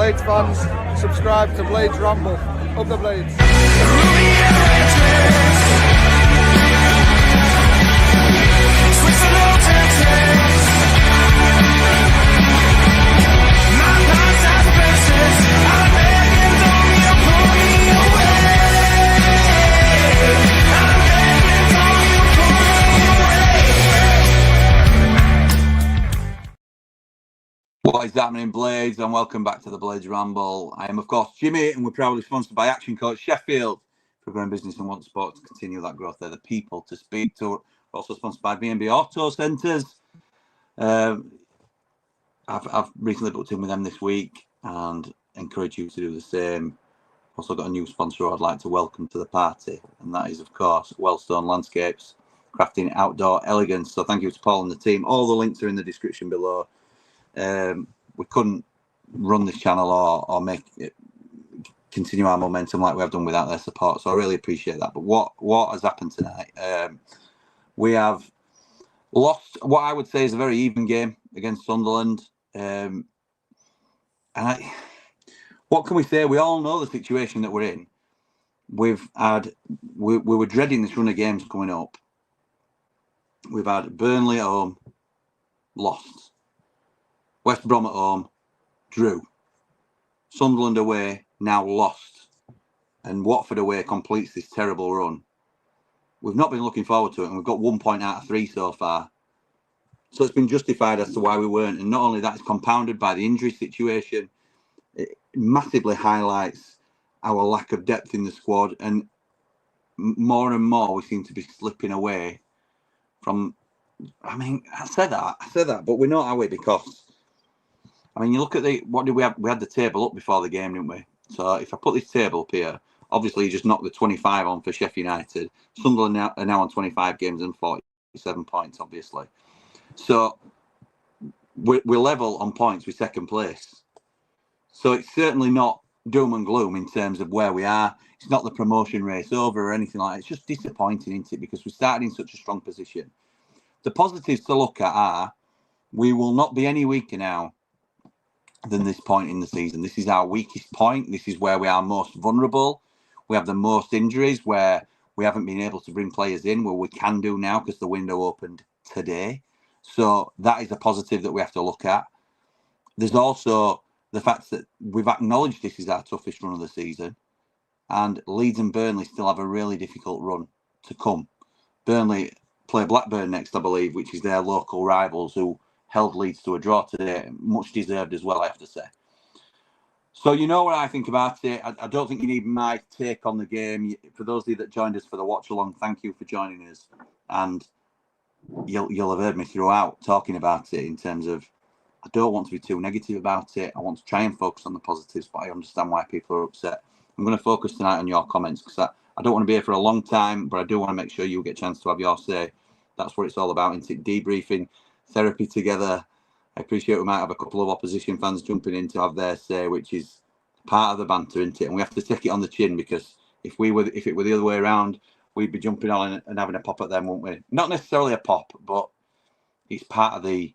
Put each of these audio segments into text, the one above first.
Blades fans, subscribe to Blades Ramble. Up the Blades. What is happening, Blades, and welcome back to the Blades Ramble. I am, of course, Jimmy, and we're proudly sponsored by Action Coach Sheffield. If you're growing business and want sport to continue that growth, they're the people to speak to. We're also sponsored by B&B Auto Centres. I've recently booked in with them this week and encourage you to do the same. Also got a new sponsor who I'd like to welcome to the party, and that is, of course, Wellstone Landscapes, crafting outdoor elegance. So thank you to Paul and the team. All the links are in the description below. We couldn't run this channel or make it continue our momentum like we have done without their support, so I really appreciate that. But what has happened tonight? We have lost what I would say is a very even game against Sunderland, what can we say? We all know the situation that we're in. We were dreading this run of games coming up. We've had Burnley at home, lost. West Brom at home, drew. Sunderland away, now lost. And Watford away completes this terrible run. We've not been looking forward to it, and we've got 1 point out of 3 so far. So it's been justified as to why we weren't. And not only that, it's compounded by the injury situation. It massively highlights our lack of depth in the squad. And more and more, we seem to be slipping away from... I mean, I said that, but we know our way because... I mean, you look at what did we have? We had the table up before the game, didn't we? So if I put this table up here, obviously you just knocked the 25 on for Sheffield United. Sunderland are now on 25 games and 47 points, obviously. So we're level on points with second place. So it's certainly not doom and gloom in terms of where we are. It's not the promotion race over or anything like that. It's just disappointing, isn't it? Because we started in such a strong position. The positives to look at are we will not be any weaker now than this point in the season. This is our weakest point. This is where we are most vulnerable. We have the most injuries, where we haven't been able to bring players in, where we can do now because the window opened today. So that is a positive that we have to look at. There's also the fact that we've acknowledged this is our toughest run of the season, and Leeds and Burnley still have a really difficult run to come. Burnley play Blackburn next, I believe, which is their local rivals, who held Leeds to a draw today. Much deserved as well, I have to say. So you know what I think about it. I don't think you need my take on the game. For those of you that joined us for the watch along, thank you for joining us. And you'll have heard me throughout talking about it in terms of I don't want to be too negative about it. I want to try and focus on the positives, but I understand why people are upset. I'm going to focus tonight on your comments because I don't want to be here for a long time, but I do want to make sure you get a chance to have your say. That's what it's all about, isn't it? Debriefing, therapy together. I appreciate we might have a couple of opposition fans jumping in to have their say, which is part of the banter, isn't it? And we have to take it on the chin because if it were the other way around, we'd be jumping on and having a pop at them, wouldn't we? Not necessarily a pop, but it's part of the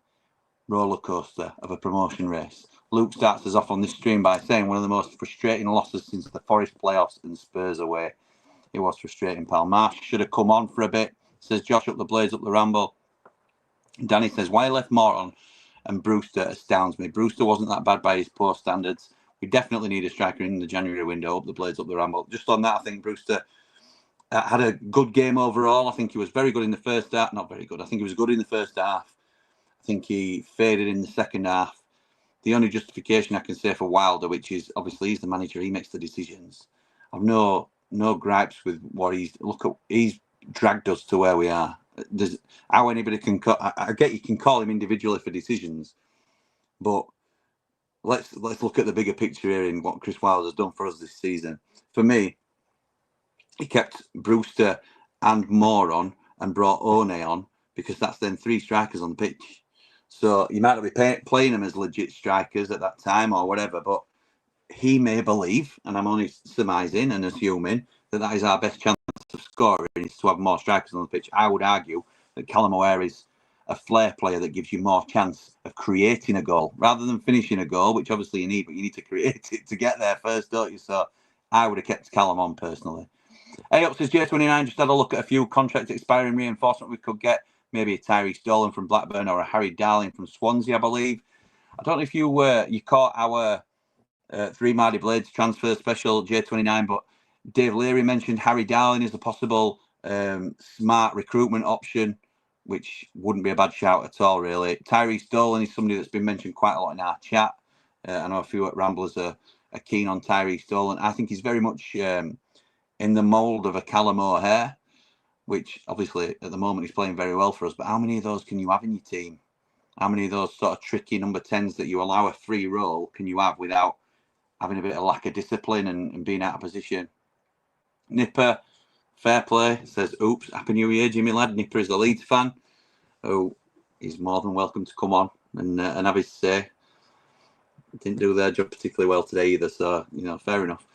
roller coaster of a promotion race. Luke starts us off on this stream by saying one of the most frustrating losses since the Forest playoffs and Spurs away. It was frustrating, pal. Marsh should have come on for a bit. Says Josh up the Blades, up the Ramble. Danny says, why left Morton and Brewster astounds me. Brewster wasn't that bad by his poor standards. We definitely need a striker in the January window. Up the Blades, up the Ramble. Just on that, I think Brewster had a good game overall. I think he was very good in the first half. Not very good. I think he was good in the first half. I think he faded in the second half. The only justification I can say for Wilder, which is obviously he's the manager, he makes the decisions. I've no gripes with what he's dragged us to where we are. There's how anybody can I get you can call him individually for decisions, but let's look at the bigger picture here in what Chris Wilder has done for us this season. For me, he kept Brewster and Moore on and brought One on because that's then 3 strikers on the pitch. So you might not be playing them as legit strikers at that time or whatever, but he may believe, and I'm only surmising and assuming, that is our best chance of scoring is to have more strikers on the pitch. I would argue that Callum O'Hare is a flair player that gives you more chance of creating a goal rather than finishing a goal, which obviously you need, but you need to create it to get there first, don't you? So I would have kept Callum on personally. Up says J29 just had a look at a few contract expiring reinforcement we could get. Maybe a Tyrese Dolan from Blackburn or a Harry Darling from Swansea, I believe. I don't know if you caught our Three Mardy Blades transfer special, J29, but Dave Leary mentioned Harry Darling as a possible smart recruitment option, which wouldn't be a bad shout at all, really. Tyrese Dolan is somebody that's been mentioned quite a lot in our chat. I know a few at Ramblers are keen on Tyrese Dolan. I think he's very much in the mould of a Callum O'Hare, which obviously at the moment he's playing very well for us. But how many of those can you have in your team? How many of those sort of tricky number 10s that you allow a free role can you have without having a bit of lack of discipline and being out of position? Nipper, fair play, says, oops, Happy New Year, Jimmy lad. Nipper is a Leeds fan. Oh, he's more than welcome to come on and have his say. Didn't do their job particularly well today either, so, fair enough.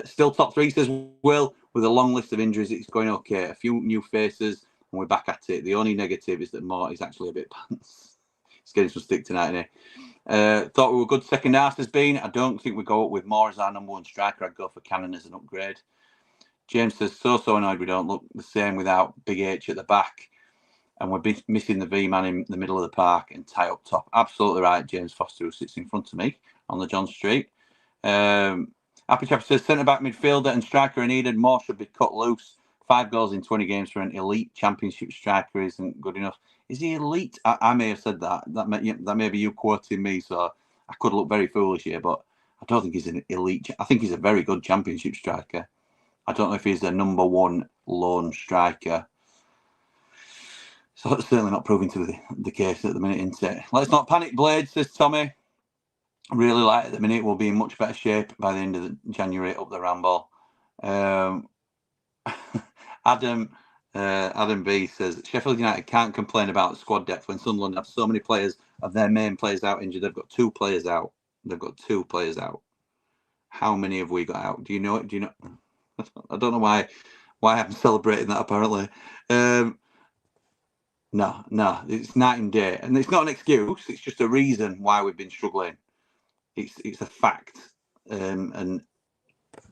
Still top three, says Will, with a long list of injuries, it's going okay. A few new faces, and we're back at it. The only negative is that Mort is actually a bit pants. He's getting some stick tonight, isn't he? Thought we were good second half has been. I don't think we go up with Moore as our number one striker. I'd go for Cannon as an upgrade. James says, so annoyed we don't look the same without Big H at the back. And we're missing the V-man in the middle of the park and tie up top. Absolutely right, James Foster, who sits in front of me on the John Street. Happy Chapter says, centre-back, midfielder and striker are needed. More should be cut loose. 5 goals in 20 games for an elite championship striker isn't good enough. Is he elite? I may have said that. That may be you quoting me, so I could look very foolish here, but I don't think he's an elite. I think he's a very good championship striker. I don't know if he's the number one lone striker. So it's certainly not proving to be the case at the minute, isn't it? Let's not panic, Blade, says Tommy. Really like at the minute. We'll be in much better shape by the end of January up the Ramble. Adam B says, Sheffield United can't complain about squad depth when Sunderland have so many players of their main players out injured. They've got 2 players out. How many have we got out? Do you know it? I don't know why I'm celebrating that, apparently. No, it's night and day. And it's not an excuse. It's just a reason why we've been struggling. It's a fact. And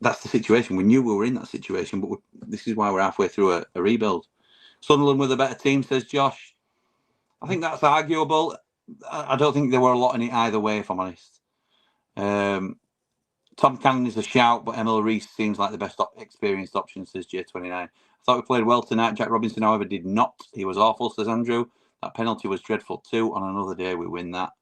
that's the situation. We knew we were in that situation, but this is why we're halfway through a rebuild. Sunderland with a better team, says Josh. I think that's arguable. I don't think there were a lot in it either way, if I'm honest. Tom Cannon is a shout, but Emil Reese seems like the best experienced option, says J29. I thought we played well tonight. Jack Robinson, however, did not. He was awful, says Andrew. That penalty was dreadful too. On another day, we win that.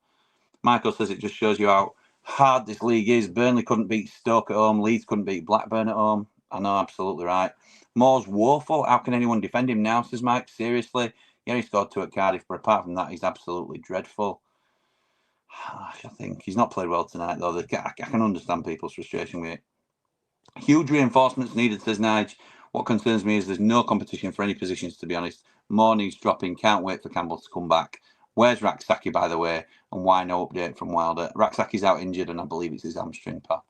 Michael says it just shows you how hard this league is. Burnley couldn't beat Stoke at home. Leeds couldn't beat Blackburn at home. I know, absolutely right. Moore's woeful. How can anyone defend him now, says Mike? Seriously? Yeah, he scored 2 at Cardiff, but apart from that, he's absolutely dreadful. I think he's not played well tonight, though. I can understand people's frustration with it. Huge reinforcements needed, says Nige. What concerns me is there's no competition for any positions, to be honest. Moore needs dropping. Can't wait for Campbell to come back. Where's Raksaki, by the way? And why no update from Wilder? Raksaki's out injured, and I believe it's his hamstring, pal.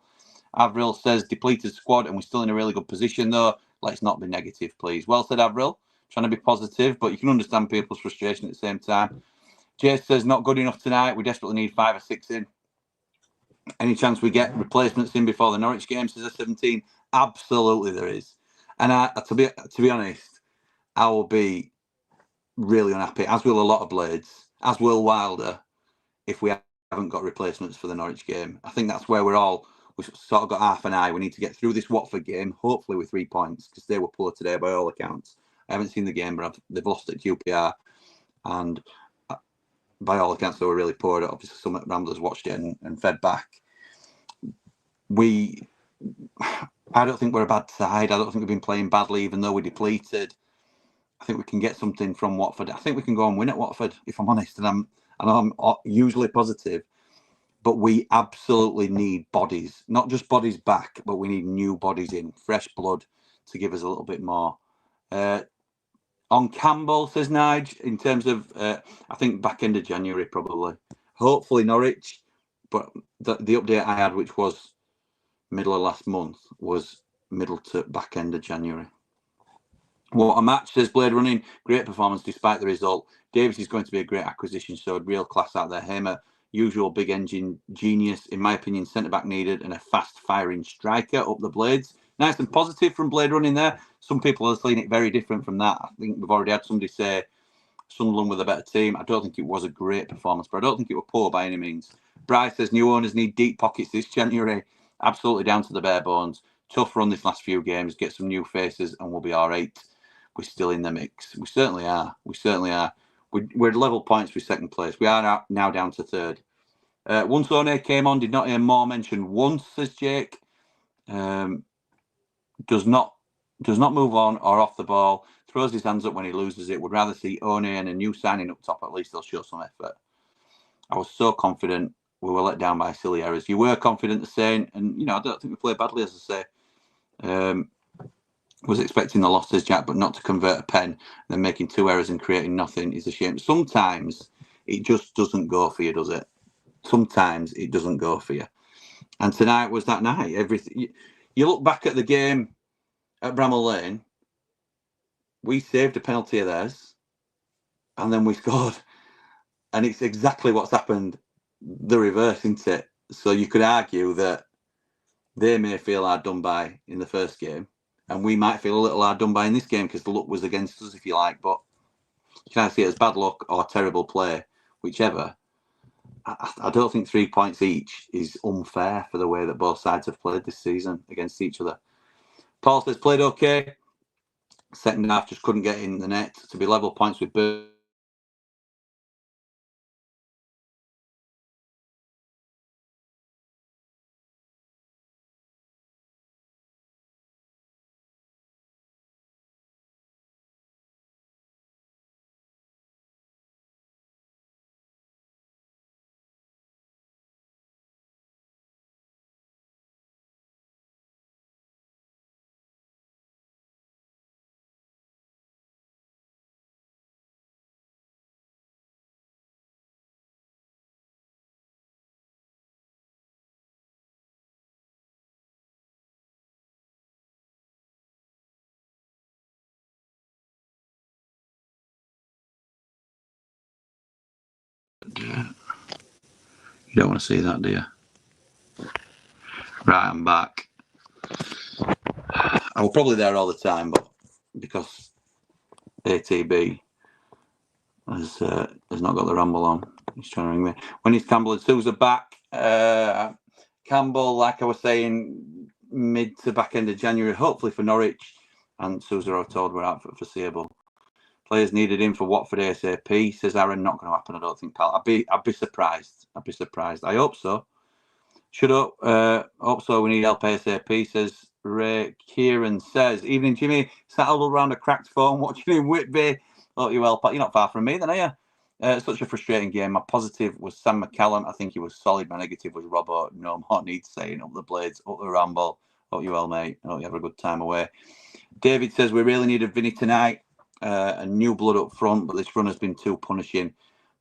Avril says, depleted squad, and we're still in a really good position, though. Let's not be negative, please. Well said, Avril. Trying to be positive, but you can understand people's frustration at the same time. Jace says, not good enough tonight. We desperately need 5 or 6 in. Any chance we get replacements in before the Norwich game, says A17? Absolutely there is. And to be honest, I will be really unhappy, as will a lot of Blades, as will Wilder, if we haven't got replacements for the Norwich game. I think that's where we've sort of got half an eye. We need to get through this Watford game, hopefully with 3 points, because they were poor today by all accounts. I haven't seen the game, but they've lost at QPR, and by all accounts, they were really poor. Obviously, some Ramblers watched it and fed back. I don't think we're a bad side. I don't think we've been playing badly, even though we're depleted. I think we can get something from Watford. I think we can go and win at Watford, if I'm honest. And I'm usually positive, but we absolutely need bodies, not just bodies back, but we need new bodies in, fresh blood to give us a little bit more. On Campbell, says Nige, in terms of, I think back end of January, probably. Hopefully Norwich, but the update I had, which was middle of last month, was middle to back end of January. What a match, says Blade Running. Great performance despite the result. Davis is going to be a great acquisition, showed real class out there. Hamer, usual big engine genius. In my opinion, centre-back needed and a fast-firing striker up the Blades. Nice and positive from Blade Running there. Some people are seeing it very different from that. I think we've already had somebody say Sunderland with a better team. I don't think it was a great performance, but I don't think it was poor by any means. Bryce says new owners need deep pockets this January. Absolutely down to the bare bones. Tough run this last few games. Get some new faces and we'll be all right. We're still in the mix. We certainly are. We certainly are. We're level points with second place. We are now down to third. Once One came on, did not hear more mentioned once, says Jake. Does not move on or off the ball. Throws his hands up when he loses it. Would rather see One and a new signing up top. At least they'll show some effort. I was so confident. We were let down by silly errors. You were confident the same, and I don't think we played badly, as I say. Was expecting the losses, Jack, but not to convert a pen and then making 2 errors and creating nothing is a shame. Sometimes it just doesn't go for you, does it? Sometimes it doesn't go for you. And tonight was that night. Everything. You look back at the game at Bramall Lane, we saved a penalty of theirs, and then we scored. And it's exactly what's happened, the reverse, isn't it? So you could argue that they may feel hard done by in the first game, and we might feel a little hard done by in this game because the luck was against us, if you like. But you can either see it as bad luck or terrible play, whichever. I don't think 3 points each is unfair for the way that both sides have played this season against each other. Paul says, played okay. Second half just couldn't get in the net. To be level points with Burnley. You don't want to see that, do you? Right, I'm back. I was probably there all the time, but because ATB has not got the ramble on, he's trying to ring me. When is Campbell and Sousa back? Campbell, like I was saying, mid to back end of January, hopefully for Norwich, and Sousa are told we're out for foreseeable. Players needed in for Watford ASAP, says Aaron. Not going to happen, I don't think, pal. I'd be surprised. I'd be surprised. I hope so. Should hope so. We need help ASAP, says Ray. Kieran says, evening, Jimmy. Settled around a cracked phone watching in Whitby. Hope you well, Pat. You're not far from me, then, are you? Such a frustrating game. My positive was Sam McCallum. I think he was solid. My negative was Robbo. No more needs saying. Up the Blades, up the Ramble. Hope you well, mate. Hope you have a good time away. David says we really needed Vinny tonight. A new blood up front, but this run has been too punishing.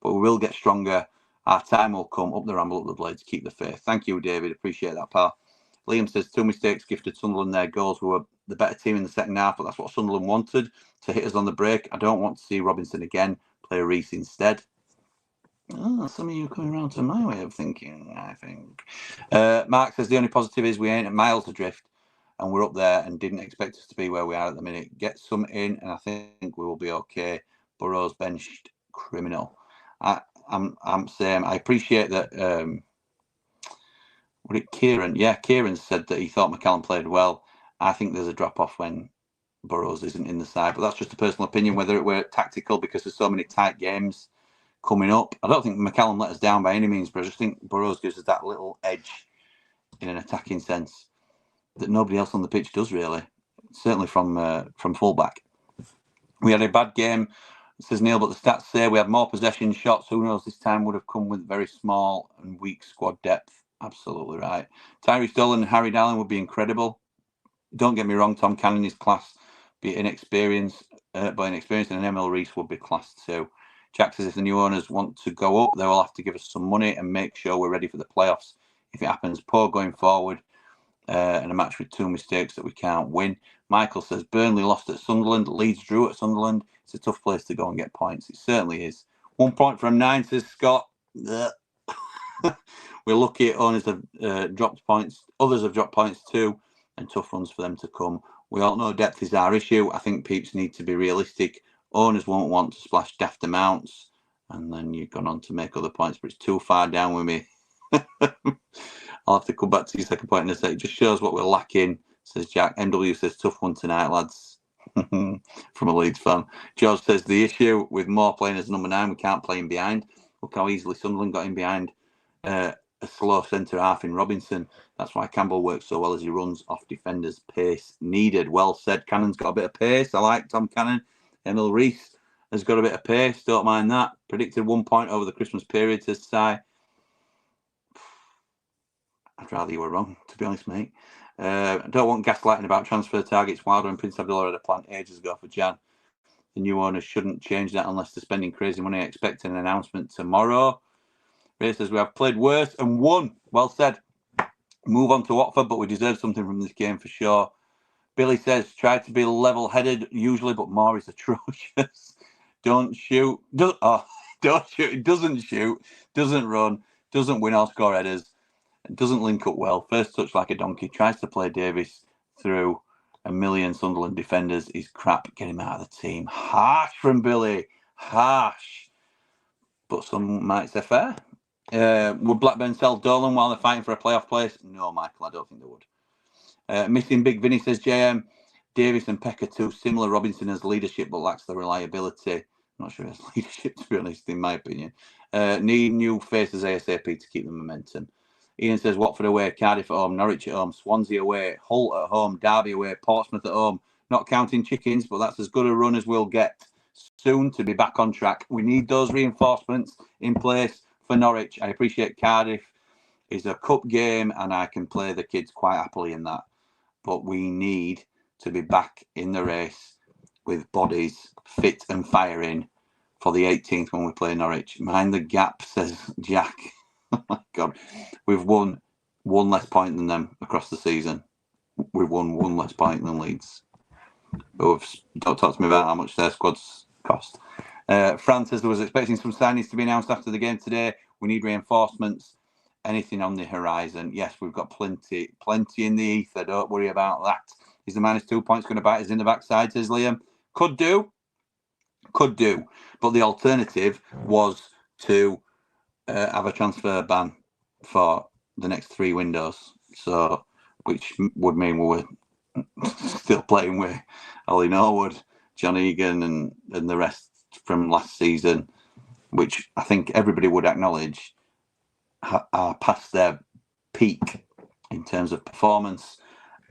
But we will get stronger. Our time will come. Up the Ramble, up the Blades. Keep the faith. Thank you, David. Appreciate that, pal. Liam says 2 mistakes gifted Sunderland their goals. We were the better team in the second half, but that's what Sunderland wanted, to hit us on the break. I don't want to see Robinson again. Play Reece instead. Oh, some of you coming around to my way of thinking, I think. Mark says the only positive is we ain't at miles adrift, and we're up there and didn't expect us to be where we are at the minute. Get some in, and I think we will be okay. Burrow's benched, criminal. I'm saying I appreciate that. Kieran? Yeah, Kieran said that he thought McCallum played well. I think there's a drop off when Burrows isn't in the side, but that's just a personal opinion. Whether it were tactical because there's so many tight games coming up, I don't think McCallum let us down by any means, but I just think Burrows gives us that little edge in an attacking sense that nobody else on the pitch does really. Certainly from fullback. We had a bad game, says Neil, but the stats say we had more possession shots. Who knows? This time would have come with very small and weak squad depth. Absolutely right. Tyrese Dolan and Harry Dallin would be incredible. Don't get me wrong, Tom Cannon is class, be inexperienced, but inexperienced, and an ML Reese would be class too. Jack says if the new owners want to go up, they will have to give us some money and make sure we're ready for the playoffs if it happens. Poor going forward. and a match with 2 mistakes that we can't win. Michael says Burnley lost at Sunderland, Leeds drew at Sunderland. It's a tough place to go and get points. It certainly is. 1 point from 9, says Scott. We're lucky owners have dropped points. Others have dropped points too, and tough runs for them to come. We all know depth is our issue. I think peeps need to be realistic. Owners won't want to splash daft amounts. And then you've gone on to make other points, but it's too far down with me. I'll have to come back to your second point in a sec. It just shows what we're lacking, says Jack. MW says, tough one tonight, lads. From a Leeds fan. George says, the issue with Moore playing as number 9, we can't play him behind. Look how easily Sunderland got him behind a slow centre half in Robinson. That's why Campbell works so well as he runs off defenders. Pace needed. Well said. Cannon's got a bit of pace. I like Tom Cannon. Emil Rees has got a bit of pace. Don't mind that. Predicted 1 point over the Christmas period, says Si. I'd rather you were wrong, to be honest, mate. I don't want gaslighting about transfer targets. Wilder and Prince Abdullah had a plan ages ago for Jan. The new owners shouldn't change that unless they're spending crazy money. Expecting an announcement tomorrow. Ray says, we have played worse and won. Well said. Move on to Watford, but we deserve something from this game for sure. Billy says, try to be level-headed usually, but Moore is atrocious. Don't shoot. Don't shoot. It doesn't shoot. Doesn't run. Doesn't win or score headers. Doesn't link up well. First touch like a donkey. Tries to play Davis through a million Sunderland defenders. He's crap. Get him out of the team. Harsh from Billy. Harsh. But some might say fair. Would Blackburn sell Dolan while they're fighting for a playoff place? No, Michael, I don't think they would. Missing Big Vinny, says JM. Davis and Peck are too similar. Robinson has leadership but lacks the reliability. I'm not sure he has leadership, to be honest, in my opinion. Need new faces ASAP to keep the momentum. Ian says Watford away, Cardiff at home, Norwich at home, Swansea away, Hull at home, Derby away, Portsmouth at home. Not counting chickens, but that's as good a run as we'll get. Soon to be back on track. We need those reinforcements in place for Norwich. I appreciate Cardiff is a cup game and I can play the kids quite happily in that. But we need to be back in the race with bodies fit and firing for the 18th when we play Norwich. Mind the gap, says Jack. Oh my God. We've won 1 less point than them across the season. We've won 1 less point than Leeds. Don't talk to me about how much their squads cost. Fran says there was expecting some signings to be announced after the game today. We need reinforcements. Anything on the horizon? Yes, we've got plenty in the ether. Don't worry about that. Is the -2 points going to bite us in the backside, says Liam? Could do. But the alternative was to have a transfer ban for the next 3 windows. So, which would mean we were still playing with Ollie Norwood, John Egan, and the rest from last season, which I think everybody would acknowledge are past their peak in terms of performance,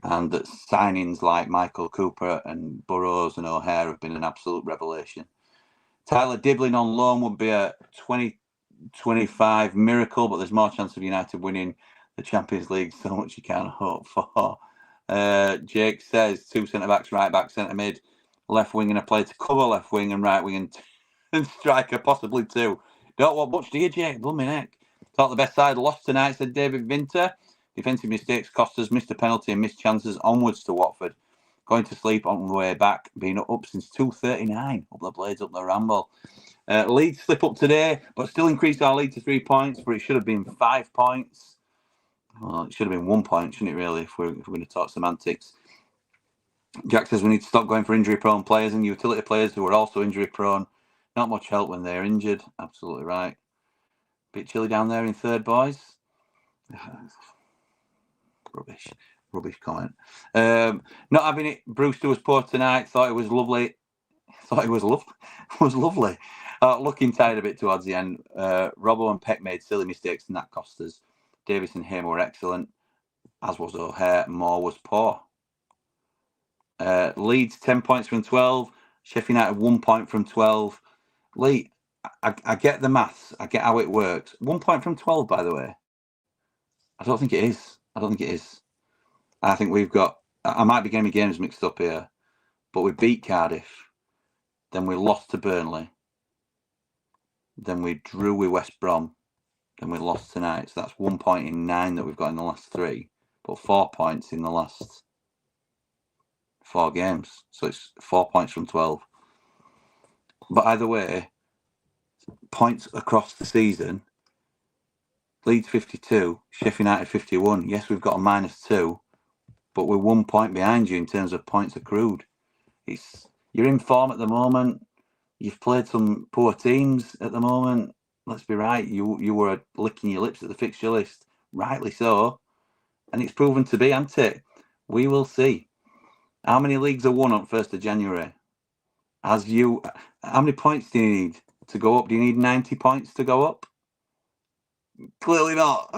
and that signings like Michael Cooper and Burrows and O'Hare have been an absolute revelation. Tyler Diblin on loan would be a 2025 miracle, but there's more chance of United winning the Champions League, so much you can't hope for. Jake says 2 centre-backs, right-back, centre-mid, left wing and a player to cover left wing and right wing and striker, possibly 2. Don't want much, do you, Jake? Blooming heck. Thought the best side lost tonight, said David Vinter. Defensive mistakes cost us, missed a penalty and missed chances onwards to Watford. Going to sleep on the way back, being up since 2:39. Up the Blades, up the Ramble. Leeds slip up today, but still increased our lead to 3 points, but it should have been 5 points. Well, it should have been 1 point, shouldn't it, really, if we're going to talk semantics. Jack says we need to stop going for injury-prone players and utility players who are also injury-prone. Not much help when they're injured. Absolutely right. Bit chilly down there in third, boys. Rubbish comment. Not having it. Brewster was poor tonight. Thought it was lovely. Was lovely. Looking tired a bit towards the end. Robbo and Peck made silly mistakes and that cost us. Davis and Hamer were excellent, as was O'Hare. Moore was poor. Leeds 10 points from 12. Sheffield United 1 point from 12. Lee, I get the maths. I get how it works. 1 point from 12, by the way. I don't think it is. I think we've got... I might be getting my games mixed up here, but we beat Cardiff. Then we lost to Burnley. Then we drew with West Brom. Then we lost tonight. So that's 1 point in 9 that we've got in the last 3. but 4 points in the last 4 games. So it's 4 points from 12. But either way, points across the season, Leeds 52, Sheffield United 51. Yes, we've got a -2, but we're 1 point behind you in terms of points accrued. You're in form at the moment. You've played some poor teams at the moment. Let's be right. You were licking your lips at the fixture list, rightly so, and it's proven to be, hasn't it? We will see. How many leagues are won on 1st of January? How many points do you need to go up? Do you need 90 points to go up? Clearly not.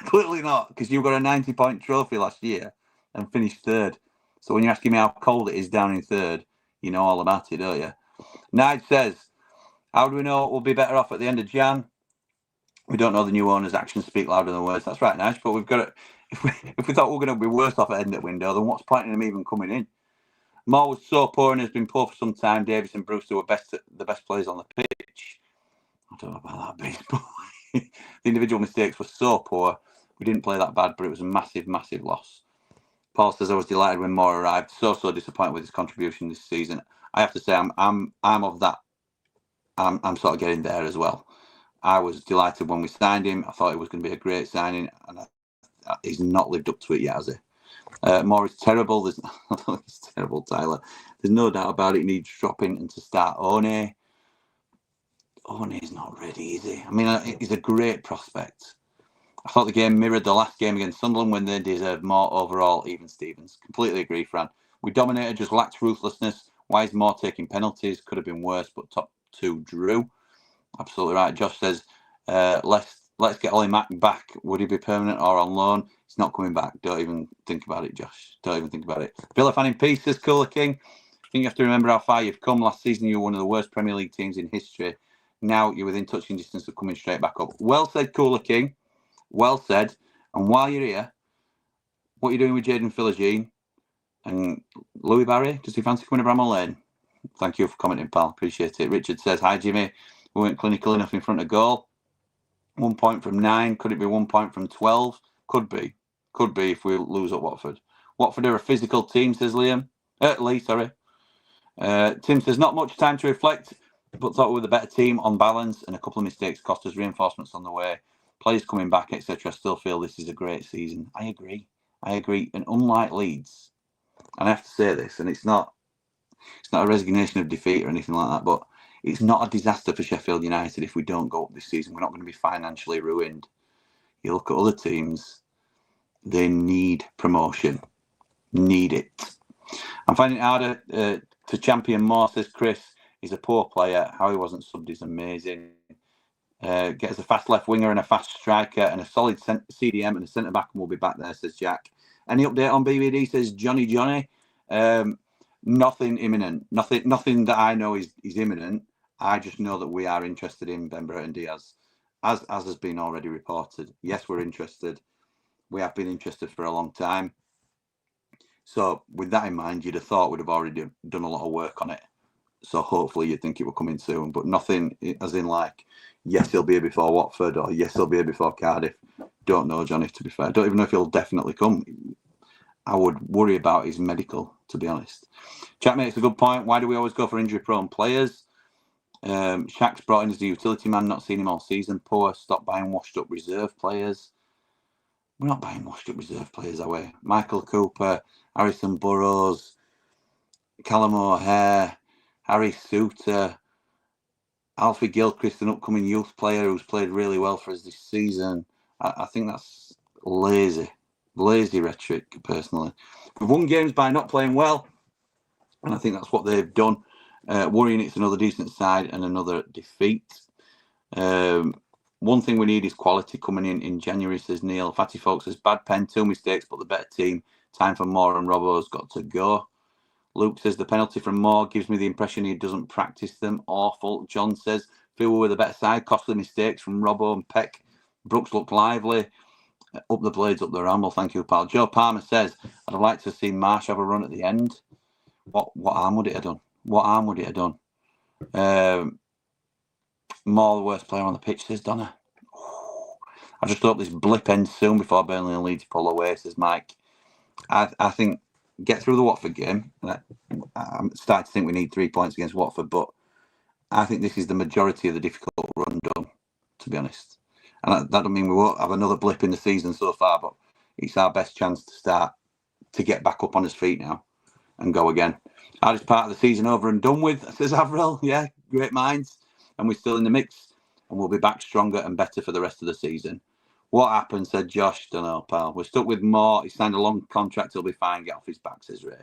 Clearly not, because you got a 90-point trophy last year and finished 3rd. So when you're asking me how cold it is down in 3rd, you know all about it, don't you? Nige says, how do we know we'll be better off at the end of Jan? We don't know. The new owner's actions speak louder than words. That's right, Nige, but we've got to, if we thought we were going to be worse off at the end of the window, then what's pointing them even coming in? Moore was so poor and has been poor for some time. Davis and Brewster were the best players on the pitch. I don't know about that, baseball. The individual mistakes were so poor. We didn't play that bad, but it was a massive, massive loss. Paul says, I was delighted when Moore arrived. So disappointed with his contribution this season. I have to say, I'm of that. I'm sort of getting there as well. I was delighted when we signed him. I thought it was going to be a great signing, and he's not lived up to it yet, has he? Moore is terrible. It's terrible, Tyler. There's no doubt about it. He needs dropping and to start One. One is not ready, is he? I mean, he's a great prospect. I thought the game mirrored the last game against Sunderland when they deserved more overall, even Stevens. Completely agree, Fran. We dominated, just lacked ruthlessness. Why is Moore taking penalties? Could have been worse, but top 2 drew. Absolutely right. Josh says, let's get Ollie Mack back. Would he be permanent or on loan? He's not coming back. Don't even think about it, Josh. Don't even think about it. Villa fan in peace, says Cooler King. I think you have to remember how far you've come. Last season, you were one of the worst Premier League teams in history. Now you're within touching distance of coming straight back up. Well said, Cooler King. Well said. And while you're here, what are you doing with Jaden Philogene and Louis Barry? Does he fancy coming to Bramall Lane? Thank you for commenting, pal. Appreciate it. Richard says, hi, Jimmy. We weren't clinical enough in front of goal. 1 point from 9. Could it be 1 point from 12? Could be. Could be if we lose at Watford. Watford are a physical team, says Lee, sorry. Tim says, not much time to reflect, but thought we were the better team on balance, and a couple of mistakes cost us reinforcements on the way. Players coming back, etc. I still feel this is a great season. I agree. And unlike Leeds, and I have to say this, and it's not a resignation of defeat or anything like that, but it's not a disaster for Sheffield United if we don't go up this season. We're not going to be financially ruined. You look at other teams, they need promotion. Need it. I'm finding it harder to champion more, says Chris. He's a poor player. How he wasn't subbed is amazing. Get us a fast left winger and a fast striker and a solid CDM and a centre back, and we'll be back there, says Jack. Any update on BBD, says Johnny? Nothing imminent. Nothing that I know is imminent. I just know that we are interested in Ben Burton Diaz, as has been already reported. Yes, we're interested. We have been interested for a long time. So with that in mind, you'd have thought we'd have already done a lot of work on it. So hopefully you'd think it will come in soon, but nothing as in like, yes, he'll be here before Watford, or yes, he'll be here before Cardiff. Don't know, Johnny, to be fair. I don't even know if he'll definitely come. I would worry about his medical, to be honest. Chat makes a good point. Why do we always go for injury-prone players? Shaq's brought in as the utility man, not seen him all season. Poor, stop buying washed-up reserve players. We're not buying washed-up reserve players, are we? Michael Cooper, Harrison Burrows, Callum O'Hare, Harry Suter, Alfie Gilchrist, an upcoming youth player who's played really well for us this season. I think that's lazy rhetoric, personally. We've won games by not playing well, and I think that's what they've done. Worrying it's another decent side and another defeat. One thing we need is quality coming in January, says Neil. Fatty Folks says, bad pen, 2 mistakes, but the better team. Time for Moore and Robbo's got to go. Luke says, the penalty from Moore gives me the impression he doesn't practice them. Awful. John says, feel we were the better side. Costly mistakes from Robbo and Peck. Brooks looked lively. Up the blades, up the ramble. Thank you, pal. Joe Palmer says, I'd have liked to see Marsh have a run at the end. What arm would it have done? What arm would it have done? More the worst player on the pitch, says Donna. I just hope this blip ends soon before Burnley and Leeds pull away, says Mike. I think get through the Watford game. I'm starting to think we need 3 points against Watford, but I think this is the majority of the difficult run done, to be honest. And that doesn't mean we won't have another blip in the season so far, but it's our best chance to get back up on his feet now and go again. Hardest part of the season over and done with, says Avril. Yeah, great minds. And we're still in the mix, and we'll be back stronger and better for the rest of the season. What happened, said Josh. Don't know, pal. We're stuck with Moore. He signed a long contract. He'll be fine. Get off his back, says Ray.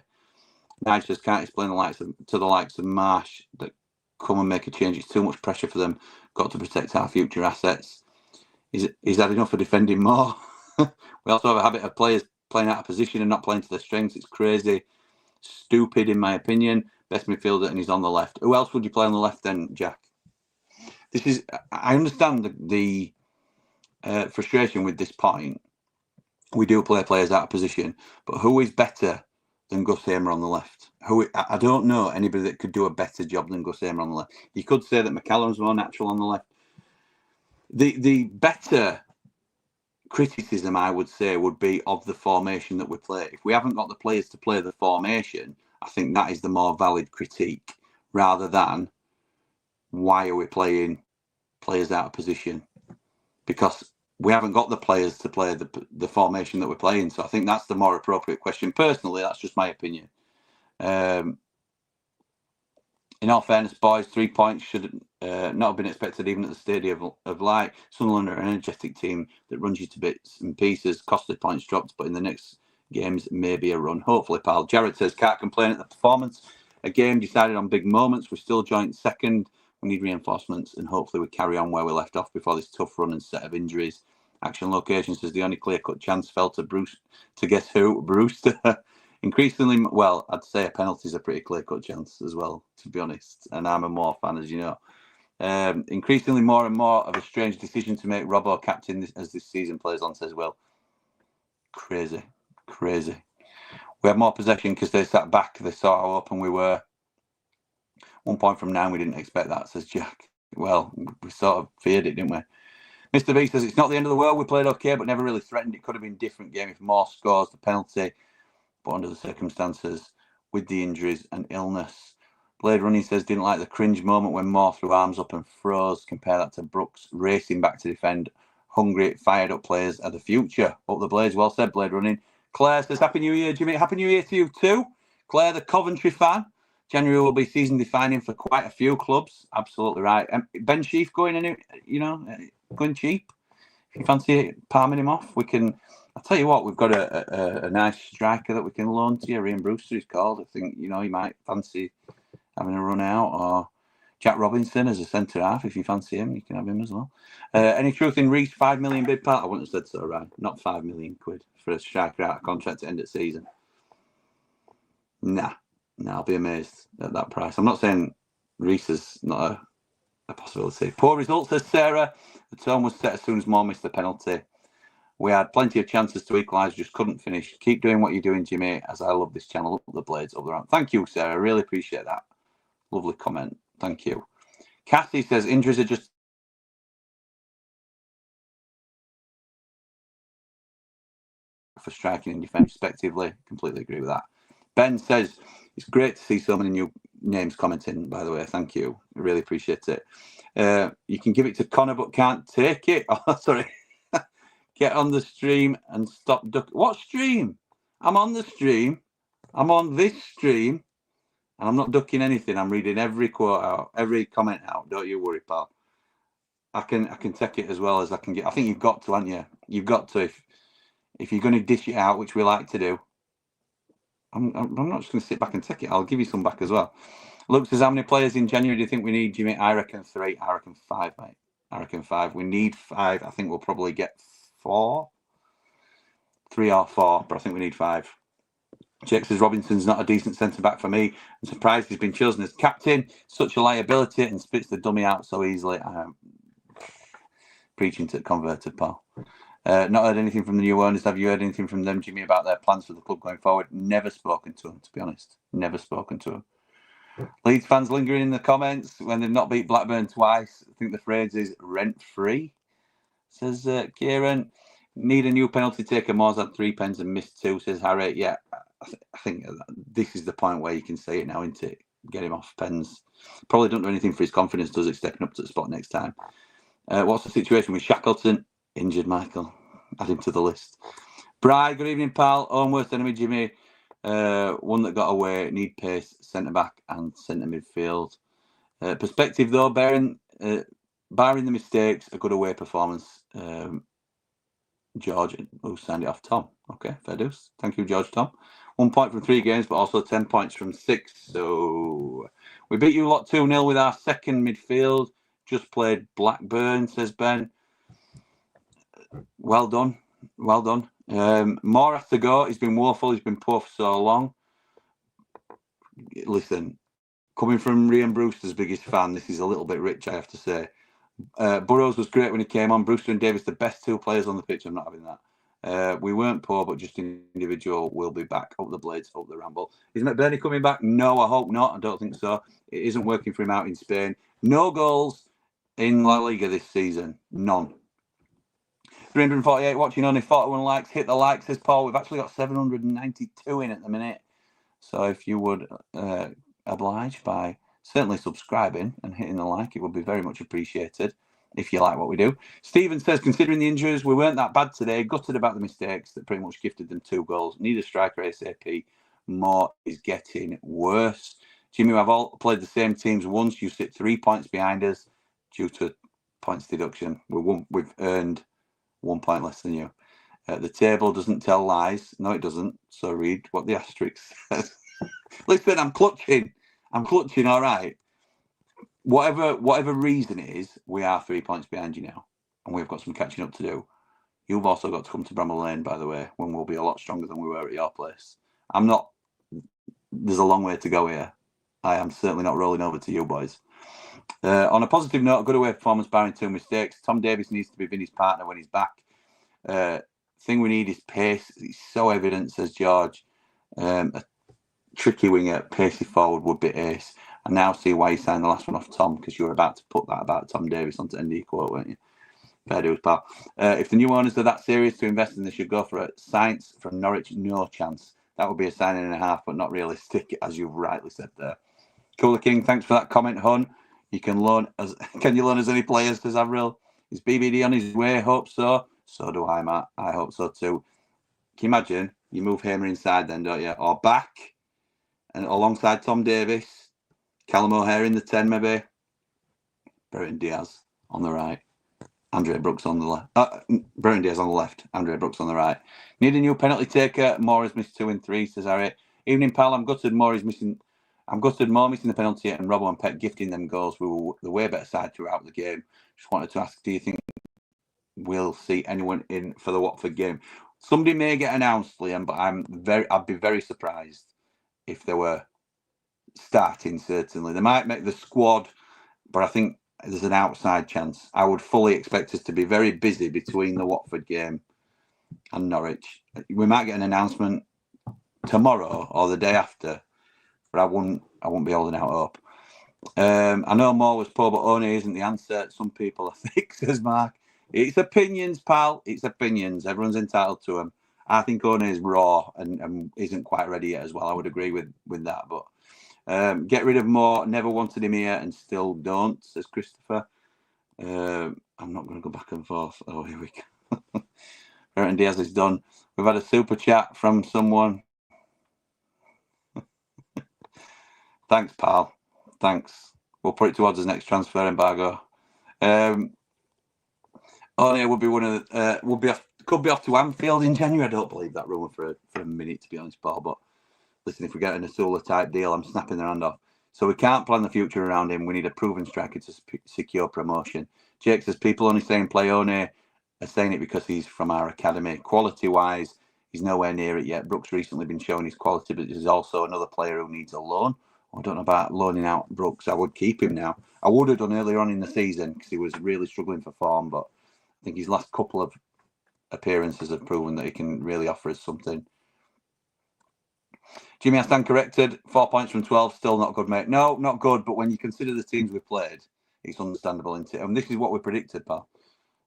Nige just can't explain to the likes of Marsh that come and make a change. It's too much pressure for them. Got to protect our future assets. Is that enough for defending Moore? We also have a habit of players playing out of position and not playing to their strengths. It's crazy. Stupid, in my opinion. Best midfielder, and he's on the left. Who else would you play on the left then, Jack? I understand the frustration with this point. We do play players out of position, but who is better than Gus Hamer on the left? I don't know anybody that could do a better job than Gus Hamer on the left. You could say that McCallum's more natural on the left. The better criticism, I would say, would be of the formation that we play. If we haven't got the players to play the formation, I think that is the more valid critique, rather than why are we playing players out of position? Because we haven't got the players to play the formation that we're playing. So I think that's the more appropriate question. Personally, that's just my opinion. In all fairness, boys, 3 points should not have been expected even at the Stadium of Light. Sunderland are an energetic team that runs you to bits and pieces. Costly points dropped, but in the next games, maybe a run. Hopefully, pal. Jared says, can't complain at the performance. A game decided on big moments. We're still joint second. We need reinforcements, and hopefully we carry on where we left off before this tough run and set of injuries. Action Location says the only clear-cut chance fell to Bruce. To guess who? Brewster. Increasingly, well, I'd say a penalty is a pretty clear-cut chance as well, to be honest. And I'm a Moore fan, as you know. Increasingly more and more of a strange decision to make Robbo captain as this season plays on, says Will. Crazy. We had more possession because they sat back. They saw how open we were. 1 point from 9, we didn't expect that, says Jack. Well, we sort of feared it, didn't we? Mr. B says, it's not the end of the world. We played okay, but never really threatened. It could have been a different game if Moore scores the penalty. But under the circumstances, with the injuries and illness. Blade Running says, didn't like the cringe moment when Moore threw arms up and froze. Compare that to Brooks racing back to defend. Hungry, fired up players are the future. Up the Blades. Well said, Blade Running. Claire says, Happy New Year, Jimmy. Happy New Year to you too. Claire, the Coventry fan. January will be season defining for quite a few clubs. Absolutely right. Ben Sheaf going going cheap. If you fancy palming him off, we can. I'll tell you what, we've got a nice striker that we can loan to you. Ian Brewster is called. I think you might fancy having a run out, or Jack Robinson as a centre half. If you fancy him, you can have him as well. Any truth in Reece 5 million bid part? I wouldn't have said so, right? Not 5 million quid for a striker out of contract to end at season. Nah, I'll be amazed at that price. I'm not saying Reece is not a possibility. Poor result, says Sarah. The tone was set as soon as Moore missed the penalty. We had plenty of chances to equalise, just couldn't finish. Keep doing what you're doing, Jimmy, as I love this channel. Up the Blades, up the round. Thank you, Sarah. I really appreciate that. Lovely comment. Thank you. Kathy says injuries are just for striking and defence, respectively. Completely agree with that. Ben says it's great to see so many new names commenting, by the way. Thank you. I really appreciate it. You can give it to Connor, but can't take it. Oh, sorry. Get on the stream and stop ducking. What stream? I'm on the stream. I'm on this stream. And I'm not ducking anything. I'm reading every quote out, every comment out. Don't you worry, pal. I can take it as well as I can get. I think you've got to, haven't you? You've got to. If you're going to dish it out, which we like to do, I'm not just going to sit back and take it. I'll give you some back as well. Luke says, how many players in January do you think we need, Jimmy? I reckon 3. I reckon 5, mate. I reckon 5. We need 5. I think we'll probably get 4. 3 or 4, but I think we need 5. Jake says, Robinson's not a decent centre-back for me. I'm surprised he's been chosen as captain. Such a liability and spits the dummy out so easily. Preaching to converted, pal. Not heard anything from the new owners. Have you heard anything from them, Jimmy, about their plans for the club going forward? Never spoken to them, to be honest. Never spoken to them. Leeds fans lingering in the comments when they've not beat Blackburn twice. I think the phrase is rent-free. says Kieran. Need a new penalty taker. Moore's had 3 pens and missed 2, says Harry. Yeah, I think this is the point where you can say it now, isn't it? Get him off pens. Probably don't do anything for his confidence, does it, stepping up to the spot next time? What's the situation with Shackleton? Injured, Michael. Add him to the list. Bri, good evening, pal. Own worst enemy, Jimmy. One that got away. Need pace, centre back and centre midfield. Perspective though, barring the mistakes, a good away performance. George, who signed it off? Tom. Okay, fair dues. Thank you, George. Tom. 1 point from 3 games, but also 10 points from 6. So we beat you lot 2-0 with our second midfield. Just played Blackburn, says Ben. Well done. Well done. More has to go. He's been woeful. He's been poor for so long. Listen, coming from Rian Brewster's biggest fan, this is a little bit rich, I have to say. Burrows was great when he came on. Brewster and Davis, the best 2 players on the pitch. I'm not having that. We weren't poor, but just individual. We'll be back. Up the Blades, up the Ramble. Is McBurney coming back? No, I hope not. I don't think so. It isn't working for him out in Spain. No goals in La Liga this season. None. 348 watching, only 41 likes. Hit the like, says Paul. We've actually got 792 in at the minute. So if you would oblige by certainly subscribing and hitting the like, it would be very much appreciated if you like what we do. Stephen says, considering the injuries, we weren't that bad today. Gutted about the mistakes that pretty much gifted them 2 goals. Need a striker ASAP. More is getting worse. Jimmy, I've all played the same teams once. You sit 3 points behind us due to points deduction. We've earned 1 point less than you. The table doesn't tell lies. No, it doesn't. So read what the asterisk says. Listen, I'm clutching. All right. Whatever reason it is, we are 3 points behind you now, and we've got some catching up to do. You've also got to come to Bramall Lane, by the way, when we'll be a lot stronger than we were at your place. There's a long way to go here. I am certainly not rolling over to you boys. On a positive note, a good away performance, barring 2 mistakes. Tom Davis needs to be Vinny's partner when he's back. Thing we need is pace. It's so evident, says George. A tricky winger, pacey forward would be ace. I now see why you signed the last one off Tom, because you were about to put that about Tom Davis onto ND quote, weren't you? Fair dues, pal. If the new owners are that serious to invest in, they should go for it. Science from Norwich, no chance. That would be a signing and a half, but not realistic, as you've rightly said there. Cooler King, thanks for that comment, Hun. Can you loan us any players, says Avril? Is BBD on his way? Hope so. So do I, Matt. I hope so too. Can you imagine? You move Hamer inside then, don't you? Or back, and alongside Tom Davis, Callum O'Hare in the 10 maybe. Brereton Diaz on the right. Andre Brooks on the left. Brereton Diaz on the left. Andre Brooks on the right. Need a new penalty taker. Moore has missed 2 and 3, says Harry. Evening, pal. I'm gutted Moore missing the penalty and Robbo and Pet gifting them goals. We were the way better side throughout the game. Just wanted to ask, do you think we'll see anyone in for the Watford game? Somebody may get announced, Liam, but I'd be very surprised if they were starting, certainly. They might make the squad, but I think there's an outside chance. I would fully expect us to be very busy between the Watford game and Norwich. We might get an announcement tomorrow or the day after, but I wouldn't be holding out hope. I know Moore was poor, but Oney isn't the answer. Some people are thick, says Mark. It's opinions, pal. It's opinions. Everyone's entitled to them. I think Oney is raw and isn't quite ready yet as well. I would agree with that. But get rid of Moore. Never wanted him here and still don't, says Christopher. I'm not going to go back and forth. Oh, here we go. Brereton Diaz is done. We've had a super chat from someone. Thanks, pal. Thanks. We'll put it towards his next transfer embargo. Oney would be one of the, could be off to Anfield in January. I don't believe that rumour for a minute, to be honest, Paul. But listen, if we get an Asula type deal, I'm snapping their hand off. So we can't plan the future around him. We need a proven striker to secure promotion. Jake says people only saying play Oney are saying it because he's from our academy. Quality-wise, he's nowhere near it yet. Brooks recently been showing his quality, but there's also another player who needs a loan. I don't know about loaning out Brooks. I would keep him now. I would have done earlier on in the season because he was really struggling for form, but I think his last couple of appearances have proven that he can really offer us something. Jimmy, I stand corrected. 4 points from 12, still not good, mate. No, not good, but when you consider the teams we've played, it's understandable, isn't it? And this is what we predicted, pal.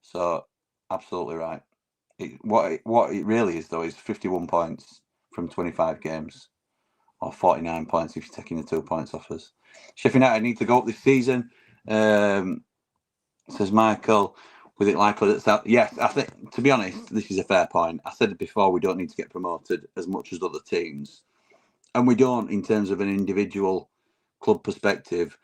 So Absolutely right. What it really is, though, is 51 points from 25 games, or 49 points if you're taking the 2 points off us. Sheffield United need to go up this season, says Michael. With it likely that yes, I think, to be honest, this is a fair point. I said it before, we don't need to get promoted as much as other teams, and we don't in terms of an individual club perspective.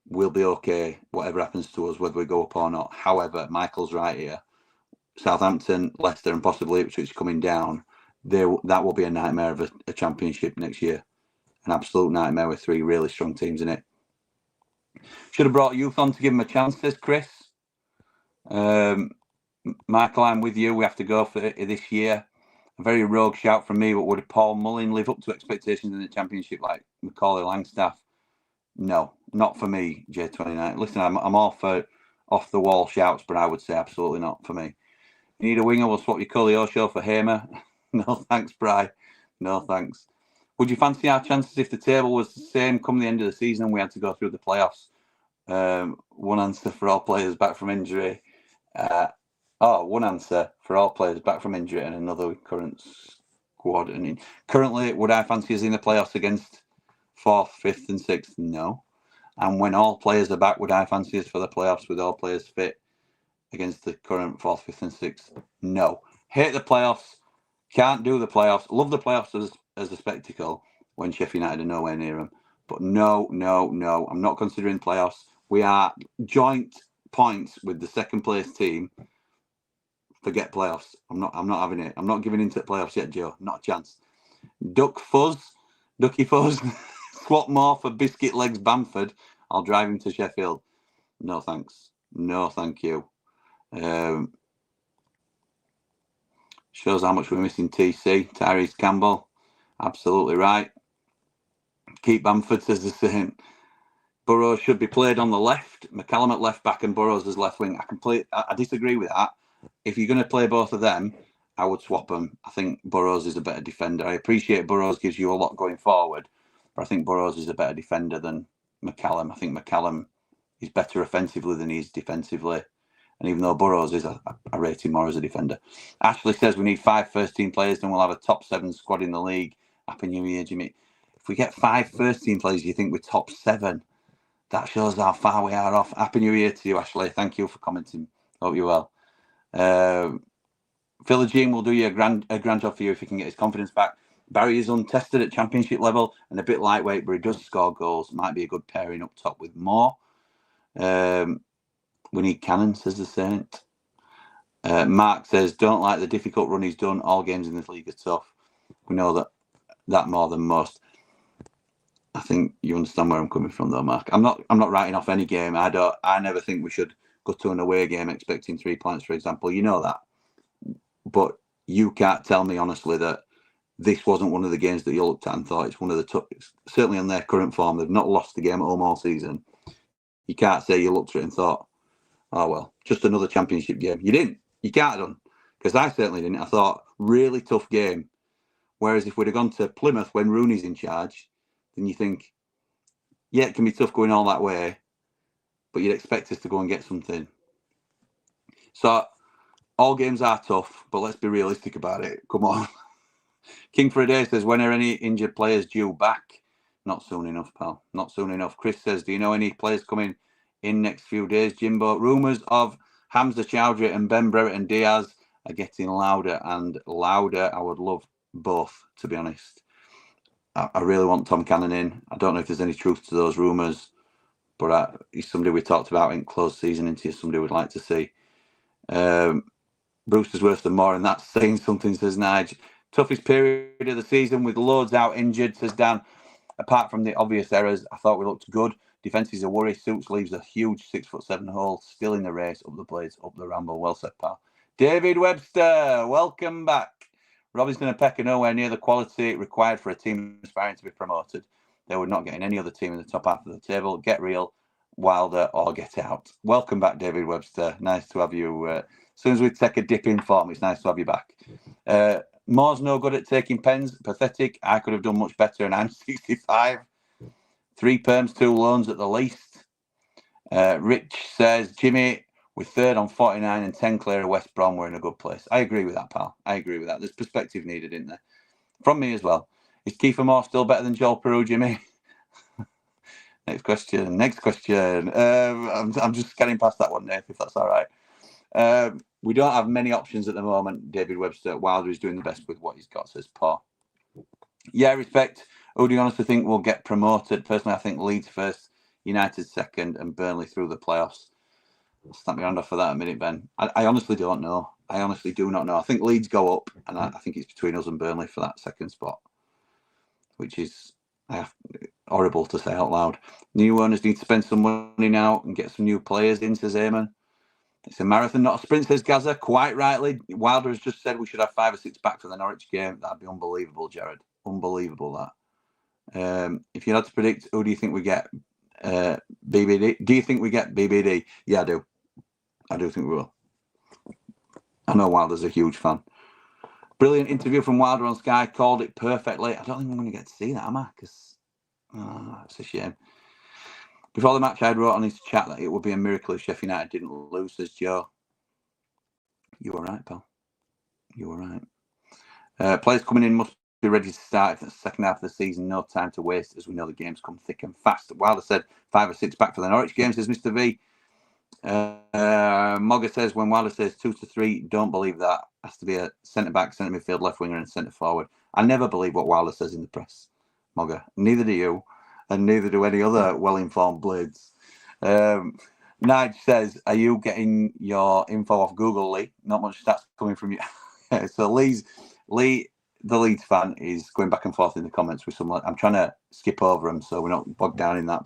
We'll be okay, whatever happens to us, whether we go up or not. However, Michael's right here. Southampton, Leicester, and possibly Ipswich coming down. That will be a nightmare of a championship next year. An absolute nightmare with 3 really strong teams in it. Should have brought youth on to give them a chance, says Chris. Michael, I'm with you. We have to go for it this year. A very rogue shout from me, but would Paul Mullin live up to expectations in the championship like Macaulay Langstaff? No, not for me, J29. Listen, I'm all for off the wall shouts, but I would say absolutely not for me. You need a winger, we'll swap your Coolio for Hamer. No thanks, Bry. No thanks. Would you fancy our chances if the table was the same come the end of the season and we had to go through the playoffs? One answer for all players back from injury. One answer for all players back from injury and another current squad. And currently, would I fancy us in the playoffs against 4th, 5th, and 6th? No. And when all players are back, would I fancy us for the playoffs with all players fit against the current 4th, 5th, and 6th? No. Hate the playoffs. Can't do the playoffs. Love the playoffs as a spectacle when Sheffield United are nowhere near them. But no. I'm not considering playoffs. We are joint points with the second place team. Forget playoffs. I'm not having it. I'm not giving into the playoffs yet, Joe. Not a chance. Ducky Fuzz. Swap more for Biscuit Legs Bamford. I'll drive him to Sheffield. No thanks. No thank you. Shows how much we're missing TC. Tyrese Campbell. Absolutely right. Keep Bamford, says the same. Burrows should be played on the left. McCallum at left back and Burrows as left wing. I disagree with that. If you're going to play both of them, I would swap them. I think Burrows is a better defender. I appreciate Burrows gives you a lot going forward, but I think Burrows is a better defender than McCallum. I think McCallum is better offensively than he is defensively. And even though Burrows is, I rate him more as a defender. Ashley says we need 5 first-team players, then we'll have a top 7 squad in the league. Happy New Year, Jimmy. If we get 5 first-team players, you think we're top 7? That shows how far we are off. Happy New Year to you, Ashley. Thank you for commenting. Hope you're well. Phil Jean will do you a grand job for you if he can get his confidence back. Barry is untested at championship level and a bit lightweight, but he does score goals. Might be a good pairing up top with Moore. We need Cannon, says the Saint. Mark says, don't like the difficult run he's done. All games in this league are tough. We know that more than most. I think you understand where I'm coming from, though, Mark. I'm not writing off any game. I never think we should go to an away game expecting 3 points, for example. You know that. But you can't tell me honestly that this wasn't one of the games that you looked at and thought it's one of the toughest. Certainly on their current form, they've not lost the game at home all season. You can't say you looked at it and thought, oh, well, just another championship game. You didn't. You can't have done. Because I certainly didn't. I thought, really tough game. Whereas if we'd have gone to Plymouth when Rooney's in charge, then you think, yeah, it can be tough going all that way, but you'd expect us to go and get something. So all games are tough, but let's be realistic about it. Come on. King for a Day says, when are any injured players due back? Not soon enough, pal. Not soon enough. Chris says, do you know any players coming in next few days, Jimbo? Rumours of Hamza Chowdhury and Ben Brereton Diaz are getting louder and louder. I would love both, to be honest. I really want Tom Cannon in. I don't know if there's any truth to those rumours, but he's somebody we talked about in close season into, somebody we'd like to see. Brewster's worse than more, and that's saying something, says Nige. Toughest period of the season with loads out injured, says Dan. Apart from the obvious errors, I thought we looked good. Defence is a worry. Suits leaves a huge 6'7" hole. Still in the race. Up the Blades, up the Ramble. Well said, pal. David Webster, welcome back. Robbie's and Peck are nowhere near the quality required for a team aspiring to be promoted. They would not get in any other team in the top half of the table. Get real, Wilder, or get out. Welcome back, David Webster. Nice to have you. As soon as we take a dip in form, it's nice to have you back. Moore's no good at taking pens. Pathetic. I could have done much better, and I'm 65. 3 perms, 2 loans at the least. Rich says, Jimmy, We're third on 49 and 10 clear of West Brom. We're in a good place. I agree with that, pal. I agree with that. There's perspective needed, isn't there? From me as well. Is Kiefer Moore still better than Joel Peru, Jimmy? Next question. I'm just scanning past that one, Dave, if that's all right. We don't have many options at the moment. David Webster. Wilder is doing the best with what he's got, says Paul. Yeah, respect. Who do you honestly think will get promoted? Personally, I think Leeds first, United second, and Burnley through the playoffs. Snap your hand off for that a minute, Ben. I honestly don't know. I honestly do not know. I think Leeds go up, and I think it's between us and Burnley for that second spot, which is horrible to say out loud. New owners need to spend some money now and get some new players in, says Eamon. It's a marathon, not a sprint, says Gaza. Quite rightly. Wilder has just said we should have 5 or 6 back for the Norwich game. That'd be unbelievable, Jared. Unbelievable, that. If you had to predict, who do you think we get? BBD? Do you think we get BBD? Yeah, I do. I do think we will. I know Wilder's a huge fan. Brilliant interview from Wilder on Sky. Called it perfectly. I don't think I'm going to get to see that, am I? Because it's a shame. Before the match, I wrote on his chat that it would be a miracle if Sheffield United didn't lose, says Joe. You were right, pal. You were right. Players coming in must be ready to start for the second half of the season. No time to waste, as we know the games come thick and fast. Wilder said 5 or 6 back for the Norwich game, says Mr. V. Mogger says, when Wilder says 2 to 3, don't believe that. Has to be a centre-back, centre midfield, left winger and centre-forward. I never believe what Wilder says in the press, Mogger. Neither do you, and neither do any other well-informed blades. Nige says, are you getting your info off Google, Lee? Not much stats coming from you. So Lee, the Leeds fan, is going back and forth in the comments with someone. I'm trying to skip over them so we're not bogged down in that,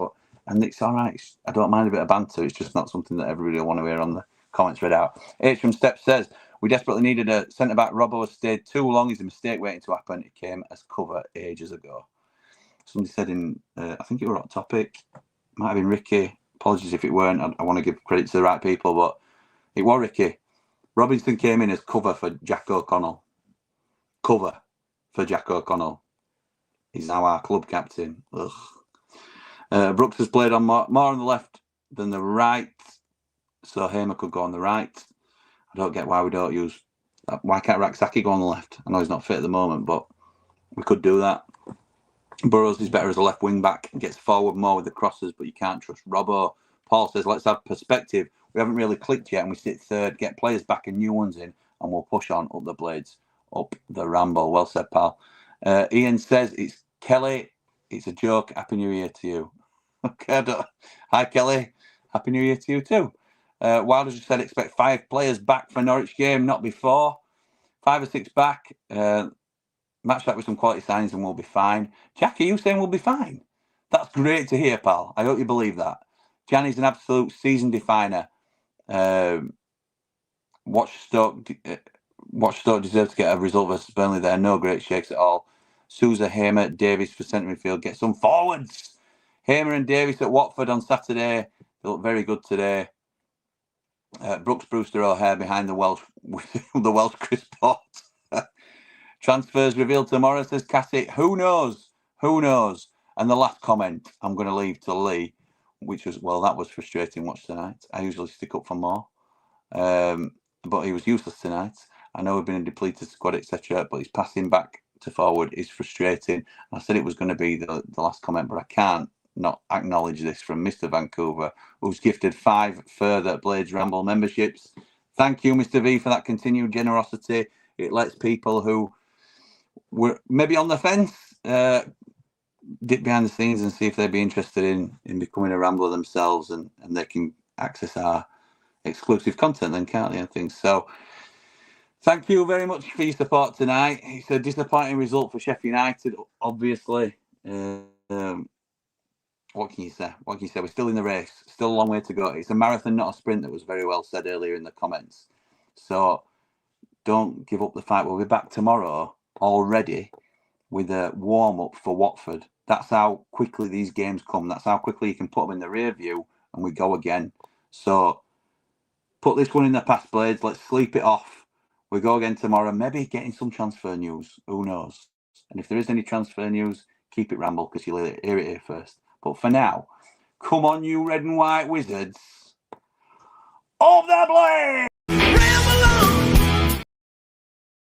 and it's all right. I don't mind a bit of banter. It's just not something that everybody will want to hear on the comments read out. H from Steps says, we desperately needed a centre-back. Robbo has stayed too long. He's a mistake waiting to happen. It came as cover ages ago. Somebody said in, I think it was Hot Topic, might have been Ricky. Apologies if it weren't. I want to give credit to the right people, but it was Ricky. Robinson came in as cover for Jack O'Connell. Cover for Jack O'Connell. He's now our club captain. Ugh. Brooks has played on more on the left than the right, so Hamer could go on the right. I don't get why we don't use. Why can't Raksaki go on the left? I know he's not fit at the moment, but we could do that. Burrows is better as a left wing back and gets forward more with the crosses, but you can't trust Robbo. Paul says, let's have perspective. We haven't really clicked yet and we sit third. Get players back and new ones in and we'll push on up the Blades, up the Ramble. Well said, pal. Ian says, it's Kelly. It's a joke. Happy New Year to you. Okay, hi, Kelly. Happy New Year to you too. Wilder just said expect 5 players back for Norwich game, not before. 5 or 6 back. Match that with some quality signings and we'll be fine. Jack, are you saying we'll be fine? That's great to hear, pal. I hope you believe that. Gianni's an absolute season definer. Watch Stoke deserve to get a result versus Burnley there. No great shakes at all. Sousa, Hamer, Davies for centre midfield. Get some forwards. Hamer and Davies at Watford on Saturday. They look very good today. Brooks, Brewster, O'Hare behind the Welsh Chris Port. Transfers revealed tomorrow, says Cassie. Who knows? Who knows? And the last comment I'm going to leave to Lee, which was, well, that was frustrating watch tonight. I usually stick up for more. But he was useless tonight. I know we've been a depleted squad, etc., but his passing back to forward is frustrating. I said it was going to be the last comment, but I can't not acknowledge this from Mr. Vancouver, who's gifted 5 further Blades Ramble memberships. Thank you, Mr. V, for that continued generosity. It lets people who were maybe on the fence dip behind the scenes and see if they'd be interested in becoming a Rambler themselves, and they can access our exclusive content then, can't they, and things. So thank you very much for your support tonight. It's a disappointing result for Sheffield United, obviously. What can you say? What can you say? We're still in the race. Still a long way to go. It's a marathon, not a sprint. That was very well said earlier in the comments. So don't give up the fight. We'll be back tomorrow already with a warm-up for Watford. That's how quickly these games come. That's how quickly you can put them in the rear view and we go again. So put this one in the past, Blades. Let's sleep it off. We go again tomorrow. Maybe getting some transfer news. Who knows? And if there is any transfer news, keep it Ramble because you'll hear it here first. But for now, come on, you red and white wizards. of the Blade!